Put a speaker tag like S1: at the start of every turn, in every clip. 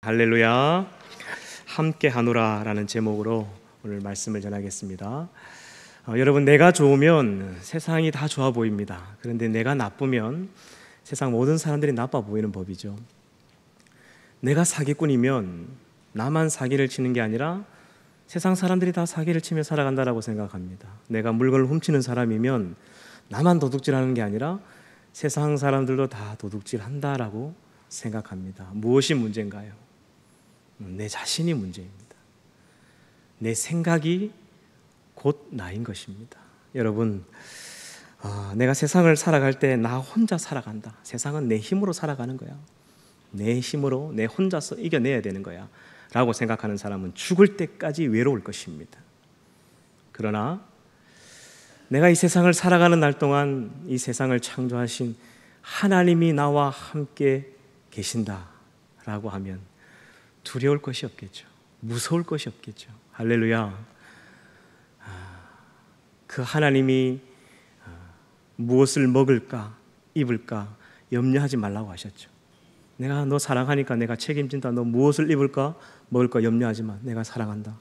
S1: 할렐루야. 함께 하노라라는 제목으로 오늘 말씀을 전하겠습니다. 여러분, 내가 좋으면 세상이 다 좋아 보입니다. 그런데 내가 나쁘면 세상 모든 사람들이 나빠 보이는 법이죠. 내가 사기꾼이면 나만 사기를 치는 게 아니라 세상 사람들이 다 사기를 치며 살아간다라고 생각합니다. 내가 물건을 훔치는 사람이면 나만 도둑질하는 게 아니라 세상 사람들도 다 도둑질한다라고 생각합니다. 무엇이 문제인가요? 내 자신이 문제입니다. 내 생각이 곧 나인 것입니다. 여러분, 내가 세상을 살아갈 때 나 혼자 살아간다. 세상은 내 힘으로 살아가는 거야. 내 힘으로 내 혼자서 이겨내야 되는 거야 라고 생각하는 사람은 죽을 때까지 외로울 것입니다. 그러나 내가 이 세상을 살아가는 날 동안 이 세상을 창조하신 하나님이 나와 함께 계신다라고 하면 두려울 것이 없겠죠. 무서울 것이 없겠죠. 할렐루야. 그 하나님이 무엇을 먹을까 입을까 염려하지 말라고 하셨죠. 내가 너 사랑하니까 내가 책임진다. 너 무엇을 입을까 먹을까 염려하지 마. 내가 사랑한다.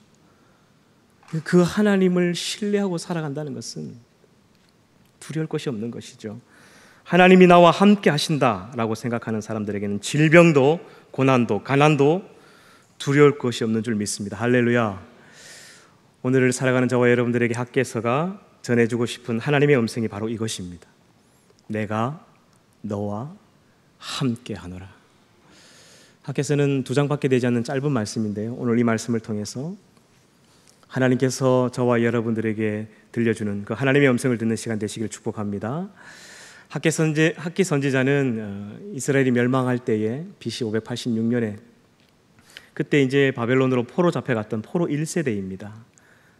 S1: 그 하나님을 신뢰하고 살아간다는 것은 두려울 것이 없는 것이죠. 하나님이 나와 함께 하신다라고 생각하는 사람들에게는 질병도 고난도 가난도 두려울 것이 없는 줄 믿습니다. 할렐루야. 오늘을 살아가는 저와 여러분들에게 학개서가 전해주고 싶은 하나님의 음성이 바로 이것입니다. 내가 너와 함께 하노라. 학개서는 2장밖에 되지 않는 짧은 말씀인데요, 오늘 이 말씀을 통해서 하나님께서 저와 여러분들에게 들려주는 그 하나님의 음성을 듣는 시간 되시길 축복합니다. 학기 선지자는 이스라엘이 멸망할 때에 BC 586년에 그때 이제 바벨론으로 포로 잡혀갔던 포로 1세대입니다.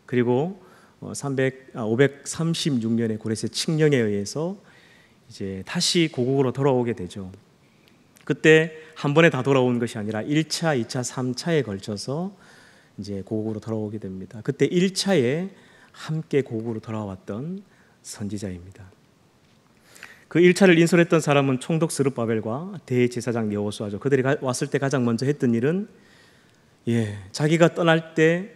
S1: 그리고 536년에 고레스 칙령에 의해서 이제 다시 고국으로 돌아오게 되죠. 그때 한 번에 다 돌아온 것이 아니라 1차, 2차, 3차에 걸쳐서 이제 고국으로 돌아오게 됩니다. 그때 1차에 함께 고국으로 돌아왔던 선지자입니다. 그 1차를 인솔했던 사람은 총독 스룹바벨과 대제사장 여호수아죠. 그들이 왔을 때 가장 먼저 했던 일은 자기가 떠날 때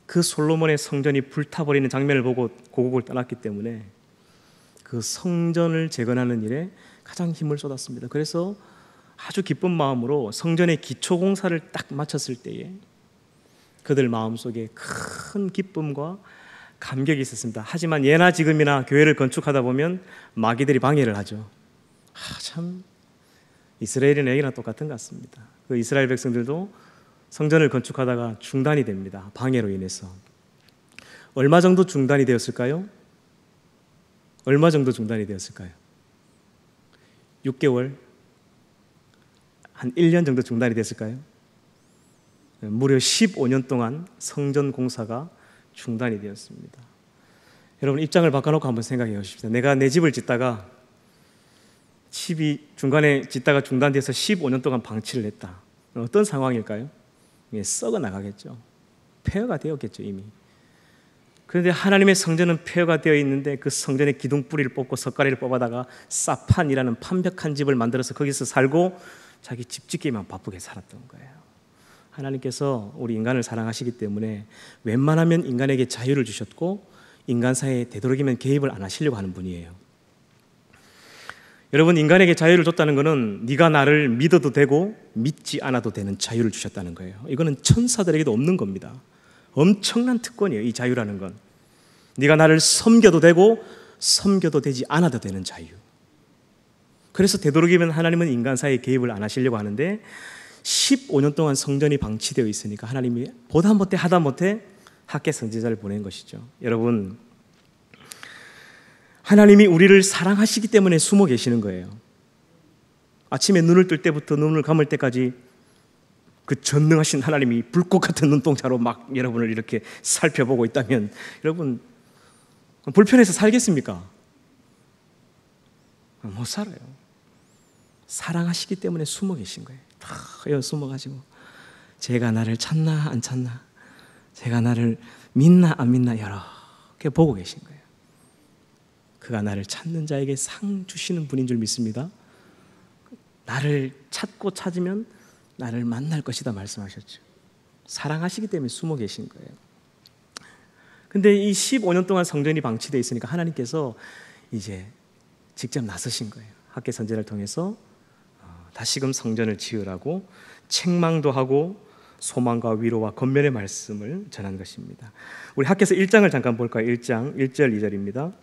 S1: 그 솔로몬의 성전이 불타버리는 장면을 보고 고국을 떠났기 때문에 그 성전을 재건하는 일에 가장 힘을 쏟았습니다. 그래서 아주 기쁜 마음으로 성전의 기초 공사를 딱 마쳤을 때에 그들 마음속에 큰 기쁨과 감격이 있었습니다. 하지만 예나 지금이나 교회를 건축하다 보면 마귀들이 방해를 하죠. 참 이스라엘이나 여기나 똑같은 것 같습니다. 그 이스라엘 백성들도 성전을 건축하다가 중단이 됩니다. 방해로 인해서. 얼마 정도 중단이 되었을까요? 6개월? 한 1년 정도 중단이 됐을까요? 무려 15년 동안 성전 공사가 중단이 되었습니다. 여러분, 입장을 바꿔놓고 한번 생각해 보십시오. 내가 내 집을 짓다가 집이 중간에 짓다가 중단돼서 15년 동안 방치를 했다. 어떤 상황일까요? 썩어 나가겠죠. 폐허가 되었겠죠, 이미. 그런데 하나님의 성전은 폐허가 되어 있는데 그 성전의 기둥뿌리를 뽑고 석가래를 뽑아다가 사판이라는 판벽한 집을 만들어서 거기서 살고 자기 집 짓기만 바쁘게 살았던 거예요. 하나님께서 우리 인간을 사랑하시기 때문에 웬만하면 인간에게 자유를 주셨고 인간 사이에 되도록이면 개입을 안 하시려고 하는 분이에요. 여러분, 인간에게 자유를 줬다는 것은 네가 나를 믿어도 되고 믿지 않아도 되는 자유를 주셨다는 거예요. 이거는 천사들에게도 없는 겁니다. 엄청난 특권이에요, 이 자유라는 건. 네가 나를 섬겨도 되고 섬겨도 되지 않아도 되는 자유. 그래서 되도록이면 하나님은 인간 사이에 개입을 안 하시려고 하는데 15년 동안 성전이 방치되어 있으니까 하나님이 보다 못해 하다 못해 학개 선지자를 보낸 것이죠. 여러분, 하나님이 우리를 사랑하시기 때문에 숨어 계시는 거예요. 아침에 눈을 뜰 때부터 눈을 감을 때까지 그 전능하신 하나님이 불꽃 같은 눈동자로 막 여러분을 이렇게 살펴보고 있다면 여러분 불편해서 살겠습니까? 못 살아요. 사랑하시기 때문에 숨어 계신 거예요. 다 숨어가지고 제가 나를 찾나 안 찾나, 제가 나를 믿나 안 믿나 이렇게 보고 계신 거예요. 그가 나를 찾는 자에게 상 주시는 분인 줄 믿습니다. 나를 찾고 찾으면 나를 만날 것이다 말씀하셨죠. 사랑하시기 때문에 숨어 계신 거예요. 근데 이 15년 동안 성전이 방치되어 있으니까 하나님께서 이제 직접 나서신 거예요. 학계 선전을 통해서 다시금 성전을 지으라고 책망도 하고 소망과 위로와 권면의 말씀을 전한 것입니다. 우리 학계서 1장을 잠깐 볼까요? 1장 1절 2절입니다.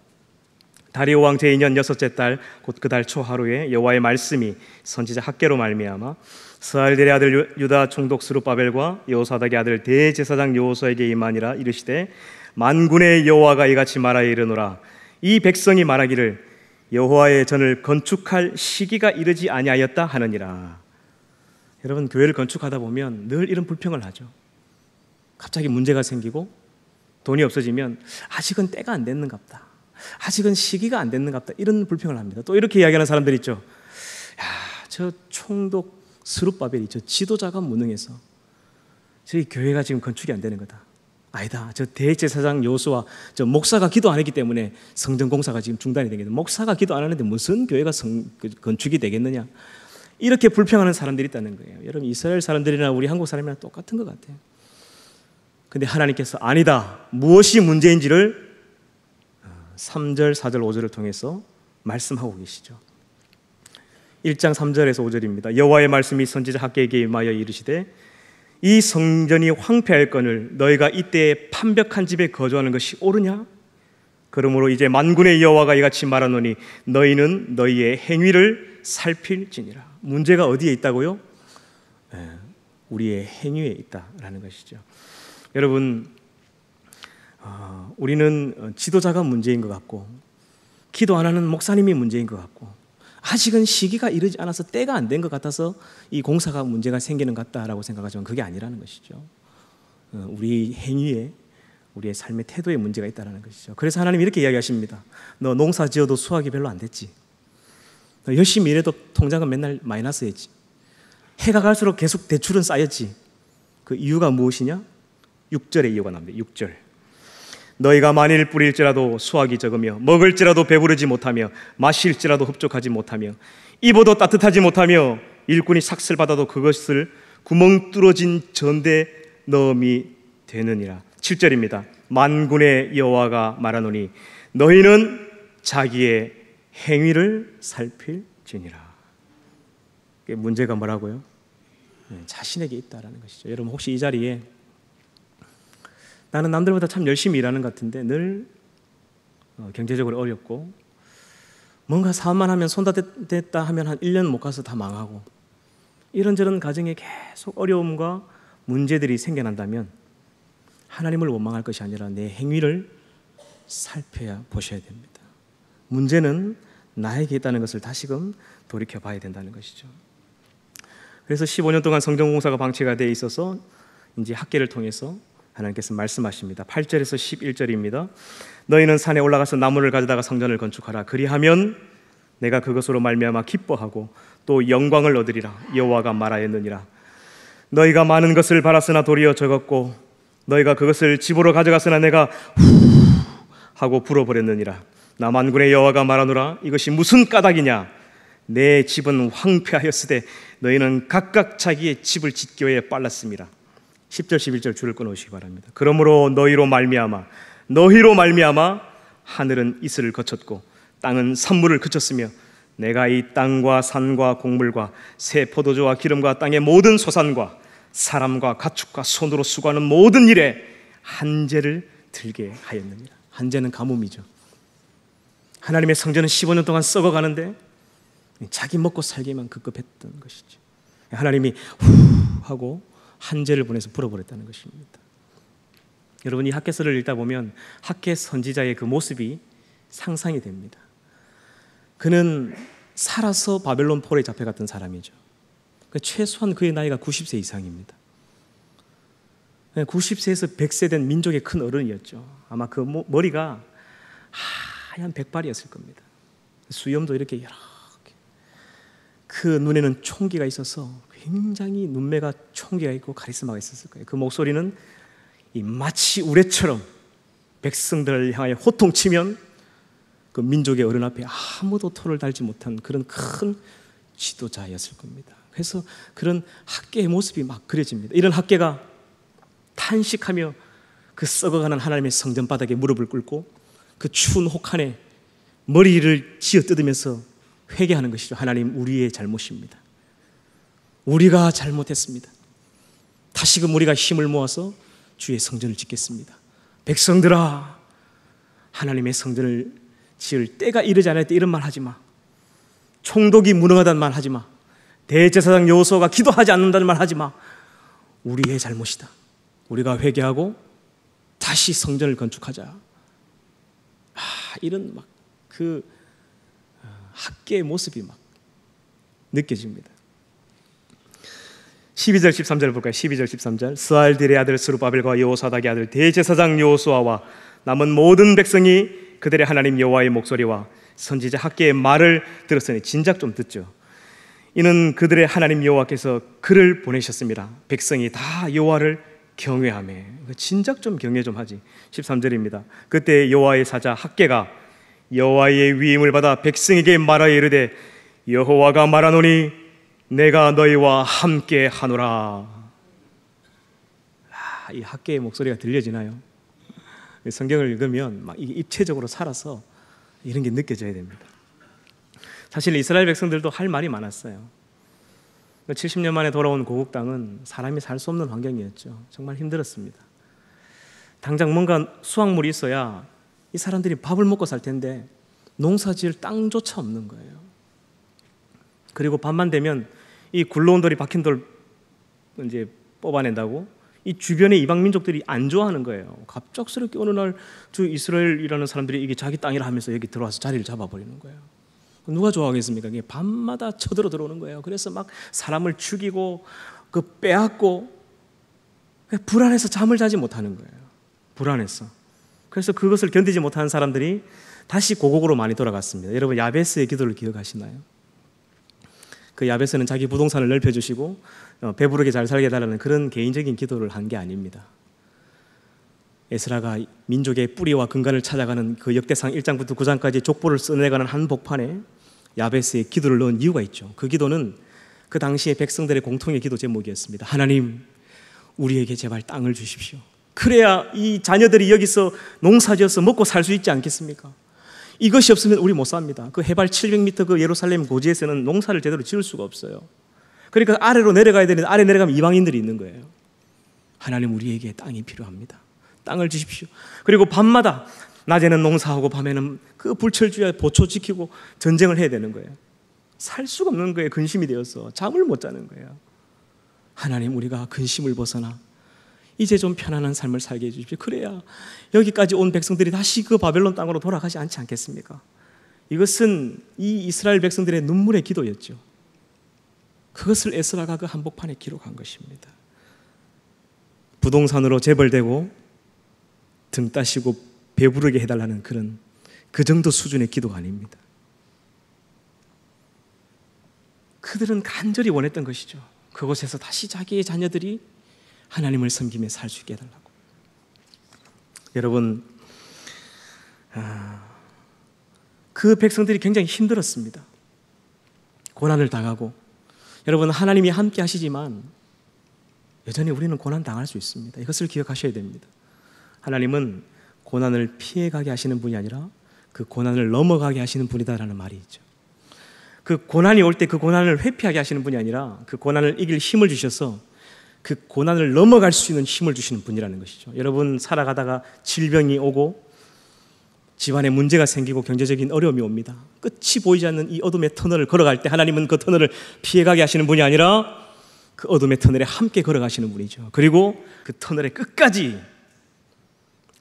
S1: 다리오 왕 제2년 여섯째 달 곧 그 달 초하루에 여호와의 말씀이 선지자 학계로 말미암아 스알델의 아들 유다 총독 스룹바벨과 여호사닥의 아들 대제사장 여호수아에게 임하니라. 이르시되 만군의 여호와가 이같이 말하여 이르노라. 이 백성이 말하기를 여호와의 전을 건축할 시기가 이르지 아니하였다 하느니라. 여러분, 교회를 건축하다 보면 늘 이런 불평을 하죠. 갑자기 문제가 생기고 돈이 없어지면 아직은 때가 안 됐는갑다, 아직은 시기가 안 됐는갑다, 이런 불평을 합니다. 또 이렇게 이야기하는 사람들 있죠. 야, 저 총독 스룹바벨이 저 지도자가 무능해서 저희 교회가 지금 건축이 안 되는 거다. 아니다, 저 대제사장 여호수아 저 목사가 기도 안 했기 때문에 성전 공사가 지금 중단이 되겠다. 목사가 기도 안 하는데 무슨 교회가 건축이 되겠느냐, 이렇게 불평하는 사람들이 있다는 거예요. 여러분, 이스라엘 사람들이나 우리 한국 사람이랑 똑같은 것 같아요. 근데 하나님께서 아니다, 무엇이 문제인지를 3절, 4절, 5절을 통해서 말씀하고 계시죠. 1장 3절에서 5절입니다. 여호와의 말씀이 선지자 학계에게 임하여 이르시되 이 성전이 황폐할거늘 너희가 이때에 판벽한 집에 거주하는 것이 옳으냐? 그러므로 이제 만군의 여호와가 이같이 말하노니 너희는 너희의 행위를 살필지니라. 문제가 어디에 있다고요? 우리의 행위에 있다라는 것이죠. 여러분, 우리는 지도자가 문제인 것 같고 기도 안 하는 목사님이 문제인 것 같고 아직은 시기가 이르지 않아서 때가 안 된 것 같아서 이 공사가 문제가 생기는 것 같다라고 생각하지만 그게 아니라는 것이죠. 우리 행위에, 우리의 삶의 태도에 문제가 있다는 것이죠. 그래서 하나님 이렇게 이야기하십니다. 너 농사 지어도 수확이 별로 안 됐지. 너 열심히 일해도 통장은 맨날 마이너스였지. 해가 갈수록 계속 대출은 쌓였지. 그 이유가 무엇이냐? 6절의 이유가 나옵니다. 6절. 너희가 만일 뿌릴지라도 수확이 적으며 먹을지라도 배부르지 못하며 마실지라도 흡족하지 못하며 입어도 따뜻하지 못하며 일꾼이 삭슬 받아도 그것을 구멍 뚫어진 전대 넣음이 되느니라. 7절입니다. 만군의 여호와가 말하노니 너희는 자기의 행위를 살필지니라. 문제가 뭐라고요? 자신에게 있다라는 것이죠. 여러분, 혹시 이 자리에 나는 남들보다 참 열심히 일하는 것 같은데 늘 경제적으로 어렵고 뭔가 사업만 하면 손 다 댔다 하면 한 1년 못 가서 다 망하고 이런저런 가정에 계속 어려움과 문제들이 생겨난다면 하나님을 원망할 것이 아니라 내 행위를 살펴야 보셔야 됩니다. 문제는 나에게 있다는 것을 다시금 돌이켜 봐야 된다는 것이죠. 그래서 15년 동안 성전 공사가 방치가 되어 있어서 이제 학계를 통해서 하나님께서 말씀하십니다. 8절에서 11절입니다. 너희는 산에 올라가서 나무를 가져다가 성전을 건축하라. 그리하면 내가 그것으로 말미암아 기뻐하고 또 영광을 얻으리라. 여호와가 말하였느니라. 너희가 많은 것을 바랐으나 도리어 적었고 너희가 그것을 집으로 가져갔으나 내가 하고 불어버렸느니라. 나 만군의 여호와가 말하노라. 이것이 무슨 까닭이냐? 내 집은 황폐하였으되 너희는 각각 자기의 집을 짓기에 빨랐습니다. 10절 11절 줄을 끊어오시기 바랍니다. 그러므로 너희로 말미암아 하늘은 이슬을 거쳤고 땅은 산물을 그쳤으며 내가 이 땅과 산과 곡물과 새 포도주와 기름과 땅의 모든 소산과 사람과 가축과 손으로 수고하는 모든 일에 한재를 들게 하였느니라. 한재는 가뭄이죠. 하나님의 성전은 15년 동안 썩어가는데 자기 먹고 살기만 급급했던 것이죠. 하나님이 후 하고 한재를 보내서 불어버렸다는 것입니다. 여러분, 이 학개서를 읽다 보면 학개 선지자의 그 모습이 상상이 됩니다. 그는 살아서 바벨론 폴에 잡혀갔던 사람이죠. 최소한 그의 나이가 90세 이상입니다. 90세에서 100세 된 민족의 큰 어른이었죠. 아마 그 머리가 하얀 백발이었을 겁니다. 수염도 이렇게 여러 개. 그 눈에는 총기가 있어서 굉장히 눈매가 총기가 있고 카리스마가 있었을 거예요. 그 목소리는 마치 우레처럼 백성들을 향하여 호통치면 그 민족의 어른 앞에 아무도 토를 달지 못한 그런 큰 지도자였을 겁니다. 그래서 그런 학계의 모습이 막 그려집니다. 이런 학계가 탄식하며 그 썩어가는 하나님의 성전 바닥에 무릎을 꿇고 그 추운 혹한에 머리를 쥐어뜯으면서 회개하는 것이죠. 하나님, 우리의 잘못입니다. 우리가 잘못했습니다. 다시금 우리가 힘을 모아서 주의 성전을 짓겠습니다. 백성들아, 하나님의 성전을 지을 때가 이르지 않을 때 이런 말 하지 마. 총독이 무능하다는 말 하지 마. 대제사장 여호수아가 기도하지 않는다는 말 하지 마. 우리의 잘못이다. 우리가 회개하고 다시 성전을 건축하자. 이런 막 그 학계의 모습이 막 느껴집니다. 12절 13절 볼까요? 12절 13절. 스알딜의 아들 스룹바벨과 여호사닥의 아들 대제사장 여호수아와 남은 모든 백성이 그들의 하나님 여호와의 목소리와 선지자 학계의 말을 들었으니, 진작 좀 듣죠. 이는 그들의 하나님 여호와께서 그를 보내셨습니다. 백성이 다 여호와를 경외하며. 진작 좀 경외 좀 하지. 13절입니다. 그때 여호와의 사자 학계가 여호와의 위임을 받아 백성에게 말하여 이르되, 여호와가 말하노니 내가 너희와 함께 하노라. 이 학계의 목소리가 들려지나요? 성경을 읽으면 막 입체적으로 살아서 이런 게 느껴져야 됩니다. 사실 이스라엘 백성들도 할 말이 많았어요. 70년 만에 돌아온 고국 땅은 사람이 살 수 없는 환경이었죠. 정말 힘들었습니다. 당장 뭔가 수확물이 있어야 이 사람들이 밥을 먹고 살 텐데 농사지을 땅조차 없는 거예요. 그리고 밤만 되면 이 굴러온 돌이 박힌 돌 이제 뽑아낸다고 이 주변의 이방 민족들이 안 좋아하는 거예요. 갑작스럽게 어느 날 저 이스라엘이라는 사람들이 이게 자기 땅이라 하면서 여기 들어와서 자리를 잡아버리는 거예요. 누가 좋아하겠습니까? 이게 밤마다 쳐들어 들어오는 거예요. 그래서 막 사람을 죽이고 그 빼앗고 불안해서 잠을 자지 못하는 거예요. 불안해서. 그래서 그것을 견디지 못하는 사람들이 다시 고국으로 많이 돌아갔습니다. 여러분, 야베스의 기도를 기억하시나요? 그 야베스는 자기 부동산을 넓혀주시고 배부르게 잘 살게 해달라는 그런 개인적인 기도를 한 게 아닙니다. 에스라가 민족의 뿌리와 근간을 찾아가는 그 역대상 1장부터 9장까지 족보를 써내가는 한복판에 야베스의 기도를 넣은 이유가 있죠. 그 기도는 그 당시의 백성들의 공통의 기도 제목이었습니다. 하나님, 우리에게 제발 땅을 주십시오. 그래야 이 자녀들이 여기서 농사지어서 먹고 살 수 있지 않겠습니까? 이것이 없으면 우리 못 삽니다. 그 해발 700m 그 예루살렘 고지에서는 농사를 제대로 지을 수가 없어요. 그러니까 아래로 내려가야 되는데 아래 내려가면 이방인들이 있는 거예요. 하나님, 우리에게 땅이 필요합니다. 땅을 주십시오. 그리고 밤마다 낮에는 농사하고 밤에는 그 불철주야 보초 지키고 전쟁을 해야 되는 거예요. 살 수가 없는 거예요. 근심이 되어서 잠을 못 자는 거예요. 하나님, 우리가 근심을 벗어나 이제 좀 편안한 삶을 살게 해주십시오. 그래야 여기까지 온 백성들이 다시 그 바벨론 땅으로 돌아가지 않지 않겠습니까? 이것은 이 이스라엘 백성들의 눈물의 기도였죠. 그것을 에스라가 그 한복판에 기록한 것입니다. 부동산으로 재벌되고 등 따시고 배부르게 해달라는 그런 그 정도 수준의 기도가 아닙니다. 그들은 간절히 원했던 것이죠. 그곳에서 다시 자기의 자녀들이 하나님을 섬기며 살 수 있게 해달라고. 여러분, 그 백성들이 굉장히 힘들었습니다. 고난을 당하고. 여러분, 하나님이 함께 하시지만 여전히 우리는 고난 당할 수 있습니다. 이것을 기억하셔야 됩니다. 하나님은 고난을 피해가게 하시는 분이 아니라 그 고난을 넘어가게 하시는 분이다라는 말이 있죠. 그 고난이 올 때 그 고난을 회피하게 하시는 분이 아니라 그 고난을 이길 힘을 주셔서 그 고난을 넘어갈 수 있는 힘을 주시는 분이라는 것이죠. 여러분, 살아가다가 질병이 오고 집안에 문제가 생기고 경제적인 어려움이 옵니다. 끝이 보이지 않는 이 어둠의 터널을 걸어갈 때 하나님은 그 터널을 피해가게 하시는 분이 아니라 그 어둠의 터널에 함께 걸어가시는 분이죠. 그리고 그 터널의 끝까지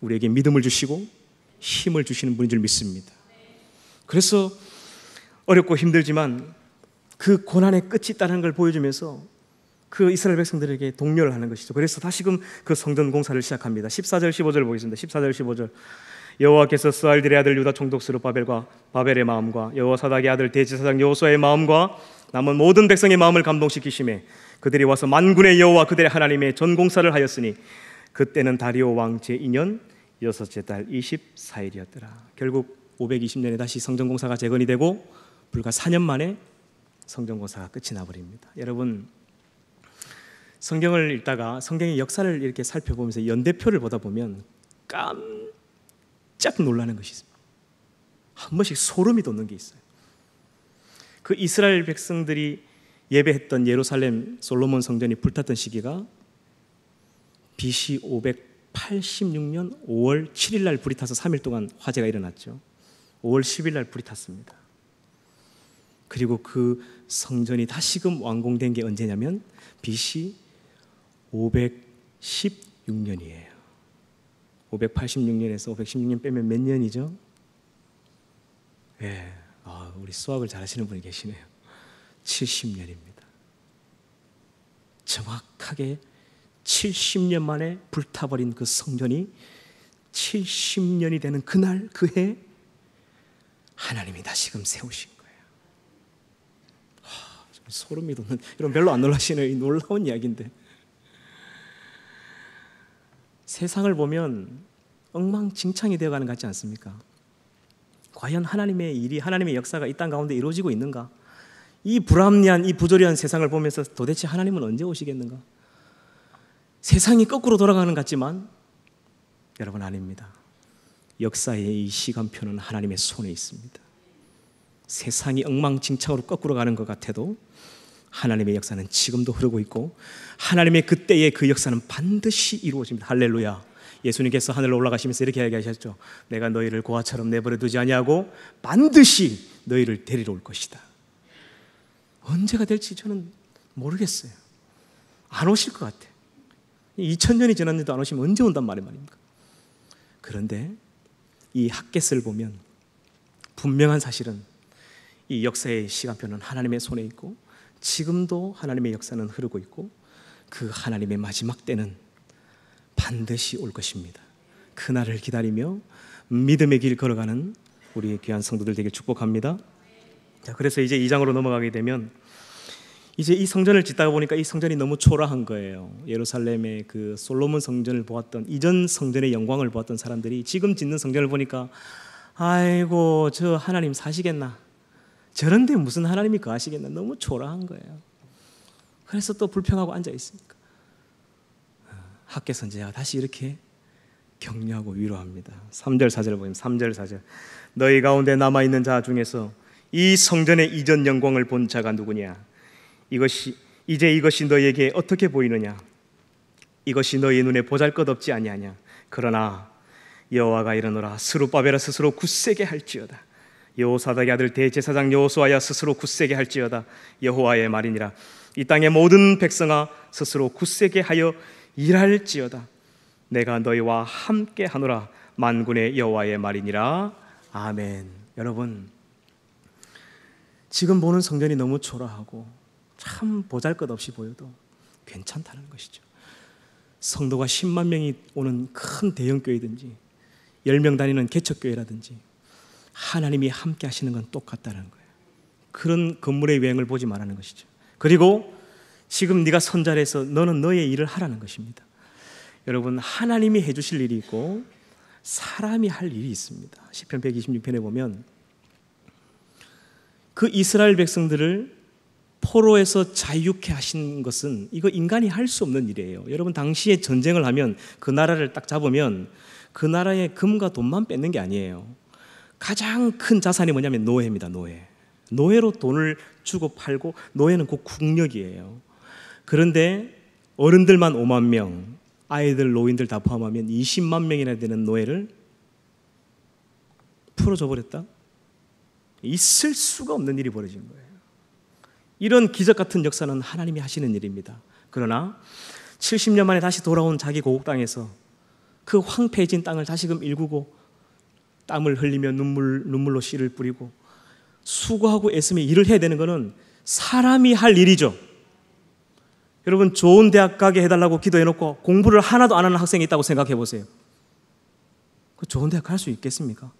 S1: 우리에게 믿음을 주시고 힘을 주시는 분인 줄 믿습니다. 그래서 어렵고 힘들지만 그 고난의 끝이 있다는 걸 보여주면서 그 이스라엘 백성들에게 독려를 하는 것이죠. 그래서 다시금 그 성전 공사를 시작합니다. 14절 15절 보겠습니다. 14절 15절. 여호와께서 스알딜의 아들 유다 총독 스룹바벨과 바벨의 마음과 여호사닥의 아들 대제사장 여호수아의 마음과 남은 모든 백성의 마음을 감동시키시매 그들이 와서 만군의 여호와 그들의 하나님의 전공사를 하였으니 그때는 다리오 왕 제2년 여섯째 달 24일이었더라. 결국 520년에 다시 성전 공사가 재건이 되고 불과 4년 만에 성경고사가 끝이 나버립니다. 여러분, 성경을 읽다가 성경의 역사를 이렇게 살펴보면서 연대표를 보다 보면 깜짝 놀라는 것이 있습니다. 한 번씩 소름이 돋는 게 있어요. 그 이스라엘 백성들이 예배했던 예루살렘 솔로몬 성전이 불탔던 시기가 BC 586년 5월 7일 날 불이 타서 3일 동안 화재가 일어났죠. 5월 10일 날 불이 탔습니다. 그리고 그 성전이 다시금 완공된 게 언제냐면 BC 516년이에요. 586년에서 516년 빼면 몇 년이죠? 예, 우리 수학을 잘하시는 분이 계시네요. 70년입니다. 정확하게 70년 만에 불타버린 그 성전이 70년이 되는 그날 그해 하나님이 다시금 세우신 거예요. 소름이 돋는, 이런 별로 안 놀라시네요. 이 놀라운 이야기인데, 세상을 보면 엉망진창이 되어가는 것 같지 않습니까? 과연 하나님의 일이, 하나님의 역사가 이 땅 가운데 이루어지고 있는가? 이 불합리한, 이 부조리한 세상을 보면서 도대체 하나님은 언제 오시겠는가? 세상이 거꾸로 돌아가는 것 같지만 여러분, 아닙니다. 역사의 이 시간표는 하나님의 손에 있습니다. 세상이 엉망진창으로 거꾸로 가는 것 같아도 하나님의 역사는 지금도 흐르고 있고 하나님의 그때의 그 역사는 반드시 이루어집니다. 할렐루야. 예수님께서 하늘로 올라가시면서 이렇게 이야기하셨죠. 내가 너희를 고아처럼 내버려 두지 아니하고 반드시 너희를 데리러 올 것이다. 언제가 될지 저는 모르겠어요. 안 오실 것 같아요. 2000년이 지났는데도 안 오시면 언제 온단 말입니까? 그런데 이 핫겟을 보면 분명한 사실은 이 역사의 시간표는 하나님의 손에 있고 지금도 하나님의 역사는 흐르고 있고 그 하나님의 마지막 때는 반드시 올 것입니다. 그날을 기다리며 믿음의 길 걸어가는 우리 귀한 성도들 되길 축복합니다. 자, 그래서 이제 2장으로 넘어가게 되면 이제 이 성전을 짓다가 보니까 이 성전이 너무 초라한 거예요. 예루살렘의 그 솔로몬 성전을 보았던, 이전 성전의 영광을 보았던 사람들이 지금 짓는 성전을 보니까 아이고, 저 하나님 사시겠나? 저런데 무슨 하나님이 거하시겠나? 너무 초라한 거예요. 그래서 또 불평하고 앉아 있으니까 학계 선지자가 다시 이렇게 격려하고 위로합니다. 3절 4절을 보면 3절 4절 너희 가운데 남아있는 자 중에서 이 성전의 이전 영광을 본 자가 누구냐? 이것이 너희에게 어떻게 보이느냐? 이것이 너희 눈에 보잘것없지 아니하냐? 그러나 여호와가 이르노라 스룹바벨아 스스로 굳세게 할지어다. 여호사닥의 아들 대제사장 여호수아야 스스로 굳세게 할지어다. 여호와의 말이니라. 이 땅의 모든 백성아 스스로 굳세게 하여 일할지어다. 내가 너희와 함께 하노라. 만군의 여호와의 말이니라. 아멘. 여러분, 지금 보는 성전이 너무 초라하고 참 보잘것없이 보여도 괜찮다는 것이죠. 성도가 10만 명이 오는 큰 대형교회든지 10명 다니는 개척교회라든지 하나님이 함께 하시는 건 똑같다는 거예요. 그런 건물의 외형을 보지 말라는 것이죠. 그리고 지금 네가 선자리에서 너는 너의 일을 하라는 것입니다. 여러분, 하나님이 해주실 일이 있고 사람이 할 일이 있습니다. 시편 126편에 보면 그 이스라엘 백성들을 포로에서 자유케 하신 것은 이거 인간이 할 수 없는 일이에요. 여러분, 당시에 전쟁을 하면 그 나라를 딱 잡으면 그 나라의 금과 돈만 뺏는 게 아니에요. 가장 큰 자산이 뭐냐면 노예입니다. 노예로 돈을 주고 팔고, 노예는 곧 국력이에요. 그런데 어른들만 5만 명, 아이들, 노인들 다 포함하면 20만 명이나 되는 노예를 풀어줘 버렸다? 있을 수가 없는 일이 벌어진 거예요. 이런 기적 같은 역사는 하나님이 하시는 일입니다. 그러나 70년 만에 다시 돌아온 자기 고국 땅에서 그 황폐해진 땅을 다시금 일구고 땀을 흘리며 눈물로 씨를 뿌리고 수고하고 애쓰며 일을 해야 되는 것은 사람이 할 일이죠. 여러분, 좋은 대학 가게 해달라고 기도해놓고 공부를 하나도 안 하는 학생이 있다고 생각해 보세요. 그 좋은 대학 갈 수 있겠습니까?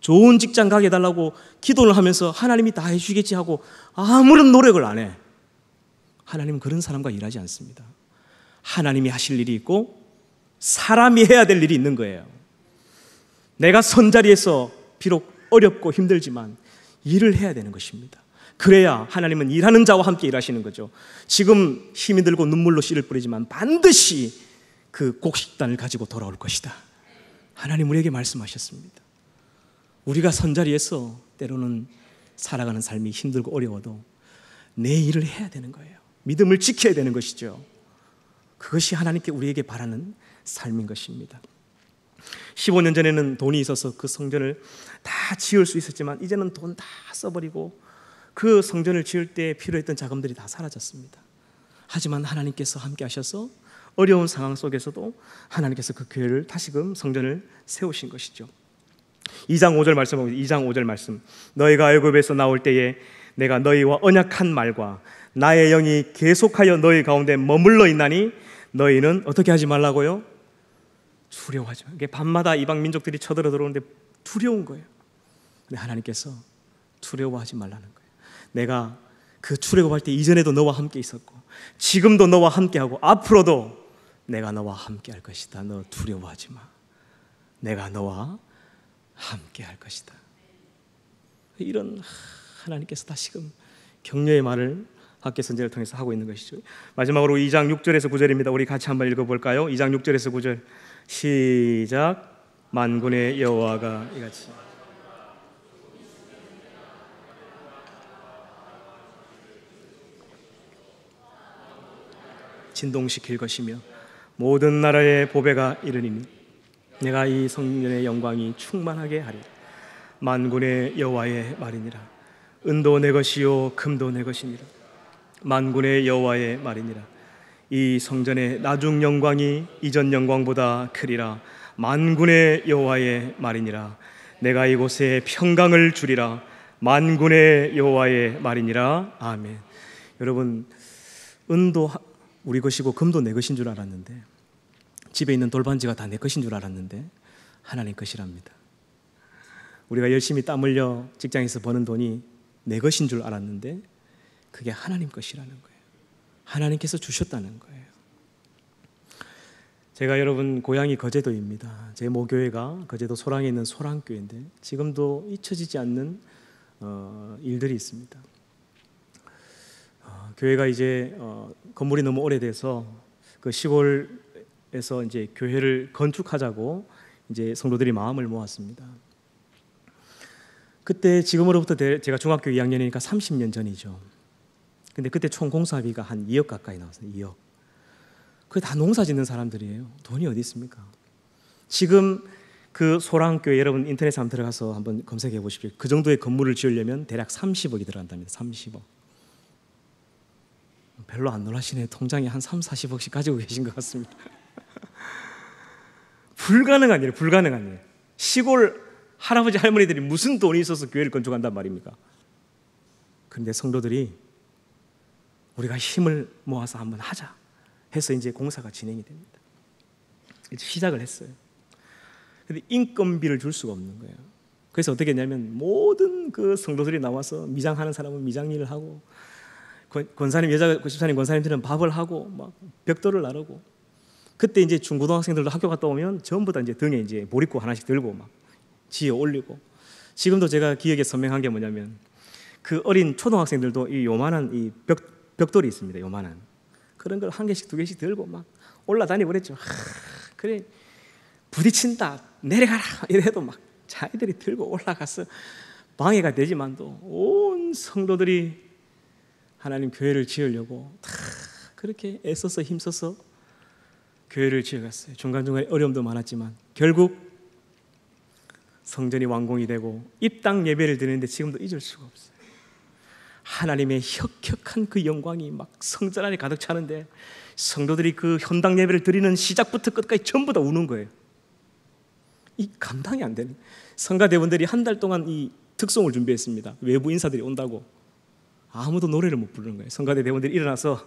S1: 좋은 직장 가게 해달라고 기도를 하면서 하나님이 다 해주시겠지 하고 아무런 노력을 안 해. 하나님은 그런 사람과 일하지 않습니다. 하나님이 하실 일이 있고 사람이 해야 될 일이 있는 거예요. 내가 선자리에서 비록 어렵고 힘들지만 일을 해야 되는 것입니다. 그래야 하나님은 일하는 자와 함께 일하시는 거죠. 지금 힘이 들고 눈물로 씨를 뿌리지만 반드시 그 곡식단을 가지고 돌아올 것이다. 하나님 우리에게 말씀하셨습니다. 우리가 선자리에서 때로는 살아가는 삶이 힘들고 어려워도 내 일을 해야 되는 거예요. 믿음을 지켜야 되는 것이죠. 그것이 하나님께 우리에게 바라는 삶인 것입니다. 15년 전에는 돈이 있어서 그 성전을 다 지을 수 있었지만 이제는 돈 다 써버리고 그 성전을 지을 때 필요했던 자금들이 다 사라졌습니다. 하지만 하나님께서 함께 하셔서 어려운 상황 속에서도 하나님께서 그 교회를 다시금 성전을 세우신 것이죠. 2장 5절 말씀합니다. 2장 5절 말씀. 너희가 애굽에서 나올 때에 내가 너희와 언약한 말과 나의 영이 계속하여 너희 가운데 머물러 있나니 너희는 어떻게 하지 말라고요? 두려워하지 마. 밤마다 이방 민족들이 쳐들어 들어오는데 두려운 거예요. 근데 하나님께서 두려워하지 말라는 거예요. 내가 그 출애굽할 때 이전에도 너와 함께 있었고 지금도 너와 함께하고 앞으로도 내가 너와 함께 할 것이다. 너 두려워하지 마. 내가 너와 함께 할 것이다. 이런 하나님께서 다시금 격려의 말을 학계 선제를 통해서 하고 있는 것이죠. 마지막으로 2장 6절에서 9절입니다. 우리 같이 한번 읽어볼까요? 2장 6절에서 9절 시작. 만군의 여호와가 이같이 진동시킬 것이며 모든 나라의 보배가 이르리니 내가 이 성전의 영광이 충만하게 하리라. 만군의 여호와의 말이니라. 은도 내 것이요 금도 내 것이니라. 만군의 여호와의 말이니라. 이 성전의 나중 영광이 이전 영광보다 크리라. 만군의 여호와의 말이니라. 내가 이곳에 평강을 주리라. 만군의 여호와의 말이니라. 아멘. 여러분, 은도 우리 것이고 금도 내 것인 줄 알았는데, 집에 있는 돌반지가 다 내 것인 줄 알았는데 하나님 것이랍니다. 우리가 열심히 땀 흘려 직장에서 버는 돈이 내 것인 줄 알았는데 그게 하나님 것이라는 거예요. 하나님께서 주셨다는 거예요. 제가 여러분 고향이 거제도입니다. 제 모교회가 거제도 소랑에 있는 소랑교회인데 지금도 잊혀지지 않는 일들이 있습니다. 교회가 이제 건물이 너무 오래돼서 그 시골에서 이제 교회를 건축하자고 이제 성도들이 마음을 모았습니다. 그때 지금으로부터 제가 중학교 2학년이니까 30년 전이죠. 근데 그때 총 공사비가 한 2억 가까이 나왔어요. 2억. 그게 다 농사 짓는 사람들이에요. 돈이 어디 있습니까? 지금 그 소랑교회 여러분 인터넷에 한번 들어가서 한번 검색해 보십시오. 그 정도의 건물을 지으려면 대략 30억이 들어간답니다. 30억. 별로 안 놀라시네요. 통장에 한 3, 40억씩 가지고 계신 것 같습니다. 불가능한 일이에요. 불가능한 일. 시골 할아버지 할머니들이 무슨 돈이 있어서 교회를 건축한단 말입니까? 그런데 성도들이 우리가 힘을 모아서 한번 하자 해서 이제 공사가 진행이 됩니다. 이제 시작을 했어요. 근데 인건비를 줄 수가 없는 거예요. 그래서 어떻게 했냐면 모든 그 성도들이 나와서 미장하는 사람은 미장 일을 하고 권사님 여자 집사님 권사님들은 밥을 하고 막 벽돌을 나르고 그때 이제 중고등학생들도 학교 갔다 오면 전부 다 이제 등에 이제 보릿고 하나씩 들고 막 지어 올리고 지금도 제가 기억에 선명한 게 뭐냐면 그 어린 초등학생들도 이 요만한 이 벽돌이 있습니다. 요만한 그런 걸 한 개씩 두 개씩 들고 막 올라다니고 그랬죠. 그래 부딪힌다 내려가라 이래도 막 자기들이 들고 올라가서 방해가 되지만도 온 성도들이 하나님 교회를 지으려고 다 그렇게 애써서 힘써서 교회를 지어갔어요. 중간중간에 어려움도 많았지만 결국 성전이 완공이 되고 입당 예배를 드리는데 지금도 잊을 수가 없어요. 하나님의 혁혁한 그 영광이 막 성전 안에 가득 차는데 성도들이 그 현당 예배를 드리는 시작부터 끝까지 전부 다 우는 거예요. 이 감당이 안 되는. 성가대원들이 한 달 동안 이 특송을 준비했습니다. 외부 인사들이 온다고. 아무도 노래를 못 부르는 거예요. 성가대 대원들이 일어나서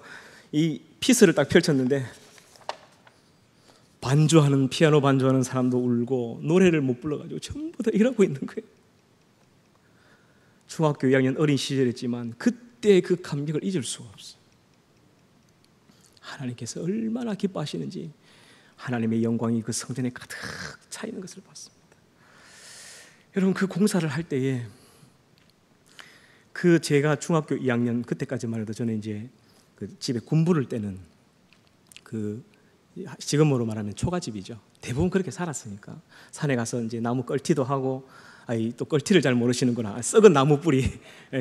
S1: 이 피스를 딱 펼쳤는데 반주하는 피아노 반주하는 사람도 울고 노래를 못 불러가지고 전부 다 이러고 있는 거예요. 중학교 2학년 어린 시절이었지만 그때 그 감격을 잊을 수가 없어요. 하나님께서 얼마나 기뻐하시는지 하나님의 영광이 그 성전에 가득 차 있는 것을 봤습니다. 여러분 그 공사를 할 때에 그 제가 중학교 2학년 그때까지만 해도 저는 이제 그 집에 군부를 떼는 그 지금으로 말하면 초가집이죠. 대부분 그렇게 살았으니까 산에 가서 이제 나무 껄티도 하고, 또 껄티를 잘 모르시는구나. 썩은 나무 뿌리,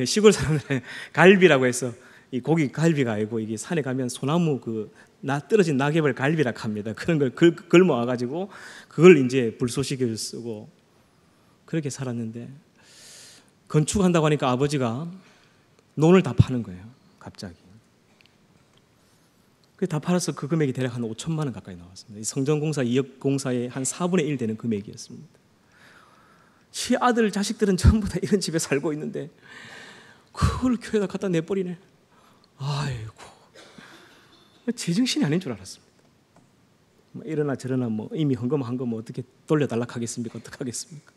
S1: 시골 사람들의 갈비라고 해서 이 고기 갈비가 아니고 이게 산에 가면 소나무 떨어진 낙엽을 갈비라 합니다. 그런 걸 걸모 와가지고 그걸 이제 불쏘시개를 쓰고 그렇게 살았는데, 건축한다고 하니까 아버지가 논을 다 파는 거예요. 갑자기. 다 팔아서 그 금액이 대략 한 5천만 원 가까이 나왔습니다. 이 성전공사 2억 공사의 한 4분의 1 되는 금액이었습니다. 지 아들 자식들은 전부 다 이런 집에 살고 있는데 그걸 교회에다 갖다 내버리네. 아이고, 제정신이 아닌 줄 알았습니다. 이러나 저러나 이미 헌금한 거 어떻게 돌려달라 하겠습니까? 어떡하겠습니까?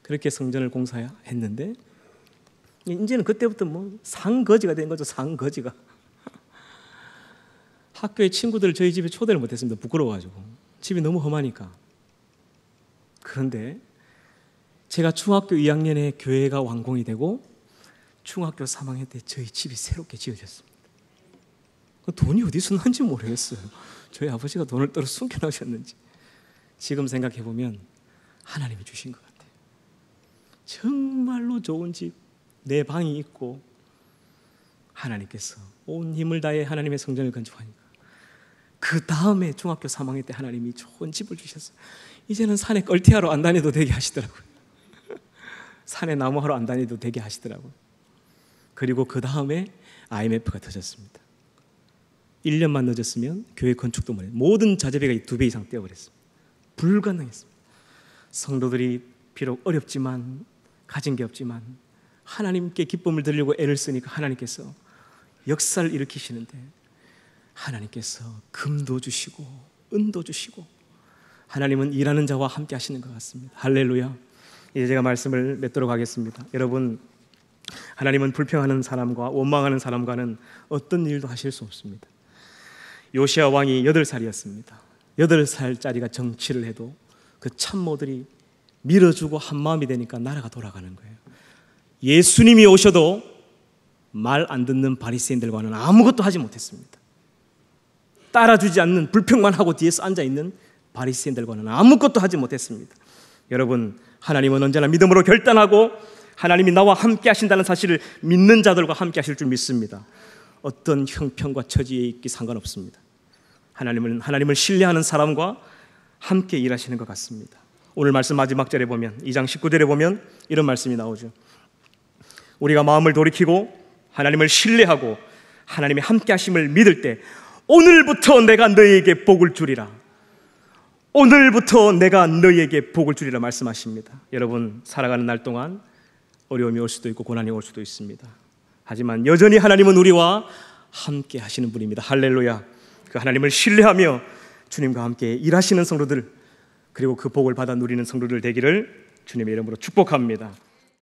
S1: 그렇게 성전을 공사했는데 이제는 그때부터 상거지가 된 거죠. 상거지가. 학교에 친구들을 저희 집에 초대를 못했습니다. 부끄러워가지고. 집이 너무 험하니까. 그런데 제가 중학교 2학년에 교회가 완공이 되고 중학교 3학년 때 저희 집이 새롭게 지어졌습니다. 돈이 어디서 난지 모르겠어요. 저희 아버지가 돈을 떨어 숨겨놓으셨는지. 지금 생각해보면 하나님이 주신 것 같아요. 정말로 좋은 집, 내 방이 있고, 하나님께서 온 힘을 다해 하나님의 성전을 건축하니까 그 다음에 중학교 3학년 때 하나님이 좋은 집을 주셨어요. 이제는 산에 껄티하러 안 다녀도 되게 하시더라고요. 산에 나무하러 안 다녀도 되게 하시더라고요. 그리고 그 다음에 IMF가 터졌습니다. 1년만 늦었으면 교회 건축도 못해요. 모든 자재비가 2배 이상 뛰어버렸습니다. 불가능했습니다. 성도들이 비록 어렵지만, 가진 게 없지만 하나님께 기쁨을 드리려고 애를 쓰니까 하나님께서 역사를 일으키시는데, 하나님께서 금도 주시고 은도 주시고 하나님은 일하는 자와 함께 하시는 것 같습니다. 할렐루야. 이제 제가 말씀을 맺도록 하겠습니다. 여러분, 하나님은 불평하는 사람과 원망하는 사람과는 어떤 일도 하실 수 없습니다. 요시야 왕이 8살이었습니다. 8살짜리가 정치를 해도 그 참모들이 밀어주고 한마음이 되니까 나라가 돌아가는 거예요. 예수님이 오셔도 말 안 듣는 바리새인들과는 아무것도 하지 못했습니다. 따라주지 않는, 불평만 하고 뒤에서 앉아있는 바리새인들과는 아무것도 하지 못했습니다. 여러분, 하나님은 언제나 믿음으로 결단하고 하나님이 나와 함께 하신다는 사실을 믿는 자들과 함께 하실 줄 믿습니다. 어떤 형편과 처지에 있기 상관없습니다. 하나님을 신뢰하는 사람과 함께 일하시는 것 같습니다. 오늘 말씀 마지막 절에 보면, 2장 19절에 보면 이런 말씀이 나오죠. 우리가 마음을 돌이키고 하나님을 신뢰하고 하나님의 함께 하심을 믿을 때 오늘부터 내가 너희에게 복을 주리라. 오늘부터 내가 너희에게 복을 주리라 말씀하십니다. 여러분, 살아가는 날 동안 어려움이 올 수도 있고 고난이 올 수도 있습니다. 하지만 여전히 하나님은 우리와 함께 하시는 분입니다. 할렐루야. 그 하나님을 신뢰하며 주님과 함께 일하시는 성도들, 그리고 그 복을 받아 누리는 성도들 되기를 주님의 이름으로 축복합니다.